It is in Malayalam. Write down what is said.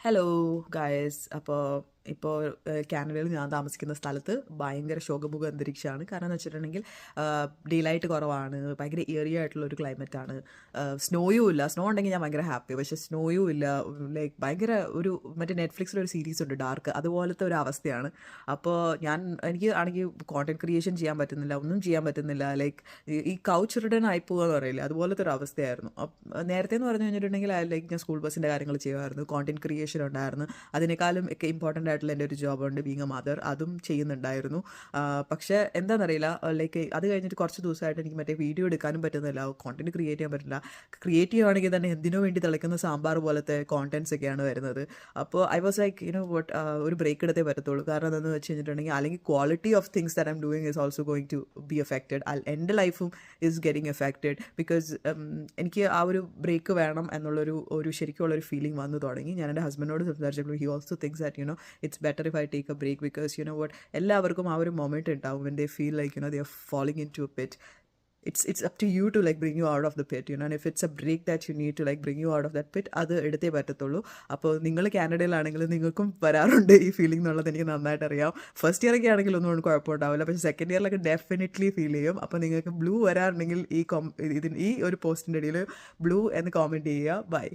Hello guys. ഇപ്പോൾ കാനഡയിൽ ഞാൻ താമസിക്കുന്ന സ്ഥലത്ത് ഭയങ്കര ശോകമുഖ അന്തരീക്ഷമാണ്. കാരണം എന്ന് വെച്ചിട്ടുണ്ടെങ്കിൽ ഡേ ലൈറ്റ് കുറവാണ്, ഭയങ്കര ഇയറി ആയിട്ടുള്ള ഒരു ക്ലൈമറ്റാണ്. സ്നോയും ഇല്ല. സ്നോ ഉണ്ടെങ്കിൽ ഞാൻ ഭയങ്കര ഹാപ്പി, പക്ഷേ സ്നോയും ഇല്ല. ലൈക്ക് ഭയങ്കര ഒരു മറ്റേ നെറ്റ്ഫ്ലിക്സിലൊരു സീരീസ് ഉണ്ട് ഡാർക്ക്, അതുപോലത്തെ ഒരു അവസ്ഥയാണ്. അപ്പോൾ എനിക്ക് ആണെങ്കിൽ കോണ്ടന്റ് ക്രിയേഷൻ ചെയ്യാൻ പറ്റുന്നില്ല, ഒന്നും ചെയ്യാൻ പറ്റുന്നില്ല. ലൈക്ക് ഈ കൗച്ച് റിട്ടേൺ ആയി പോകുക എന്ന് പറയില്ലേ, അതുപോലത്തെ ഒരു അവസ്ഥയായിരുന്നു. നേരത്തെ എന്ന് പറഞ്ഞു കഴിഞ്ഞിട്ടുണ്ടെങ്കിൽ ലൈക്ക് ഞാൻ സ്കൂൾ ബസ്സിൻ്റെ കാര്യങ്ങൾ ചെയ്യുമായിരുന്നു, കോണ്ടന്റ് ക്രിയേഷൻ ഉണ്ടായിരുന്നു. അതിനേക്കാളും ഒക്കെ ഇമ്പോർട്ടൻ്റ് ആയിട്ടുള്ള എൻ്റെ ഒരു ജോബുണ്ട്, ബീങ് എ മദർ, അതും ചെയ്യുന്നുണ്ടായിരുന്നു. പക്ഷേ എന്താണെന്നറിയില്ല, ലൈക്ക് അത് കഴിഞ്ഞിട്ട് കുറച്ച് ദിവസമായിട്ട് എനിക്ക് മറ്റേ വീഡിയോ എടുക്കാനും പറ്റുന്നില്ല, കോണ്ടന്റ് ക്രിയേറ്റ് ചെയ്യാൻ പറ്റില്ല. ക്രിയേറ്റ് ചെയ്യുകയാണെങ്കിൽ തന്നെ എന്തിനു വേണ്ടി തിളയ്ക്കുന്ന സാമ്പാർ പോലത്തെ കോണ്ടന്റ്സ് ഒക്കെയാണ് വരുന്നത്. അപ്പോൾ ഐ വാസ് ലൈക്ക് വട്ട് ഒരു ബ്രേക്ക് എടുത്തേ പറ്റത്തുള്ളൂ. കാരണം എന്താണെന്ന് വെച്ച് കഴിഞ്ഞിട്ടുണ്ടെങ്കിൽ അല്ലെങ്കിൽ quality of things that I am doing is also going to be affected. എൻ്റെ ലൈഫും ഈസ് ഗെറ്റിംഗ് എഫക്റ്റഡ് ബിക്കോസ് എനിക്ക് ആ ഒരു ബ്രേക്ക് വേണം എന്നുള്ളൊരു ശരിക്കുള്ളൊരു ഫീലിംഗ് വന്നു തുടങ്ങി. ഞാൻ എൻ്റെ ഹസ്ബൻഡിനോട് സംസാരിച്ചപ്പോൾ he also thinks that it's better if I take a break because what എല്ലാവർക്കും ആ ഒരു മൊമെൻറ്റ് ഉണ്ടാവും when they feel like they are falling into a pit. It's up to you to like bring you out of the pit, and if it's a break that you need to like bring you out of that pit, അത് എടുത്തേ പറ്റത്തുള്ളൂ. അപ്പോൾ നിങ്ങൾ കാനഡയിലാണെങ്കിൽ നിങ്ങൾക്കും വരാറുണ്ട് ഈ ഫീലിംഗ് എന്നുള്ളത് എനിക്ക് നന്നായിട്ട് അറിയാം. ഫസ്റ്റ് ഇയർ ഒക്കെ ആണെങ്കിൽ ഒന്നും കുഴപ്പമുണ്ടാവില്ല, പക്ഷേ സെക്കൻഡ് ഇയറിലൊക്കെ ഡെഫിനറ്റ്ലി ഫീൽ ചെയ്യും. അപ്പോൾ നിങ്ങൾക്ക് ബ്ലൂ വരാറുണ്ടെങ്കിൽ ഈ ഒരു പോസ്റ്റിൻ്റെ ഇടയിൽ ബ്ലൂ എന്ന് കോമെൻറ്റ് ചെയ്യുക. ബൈ.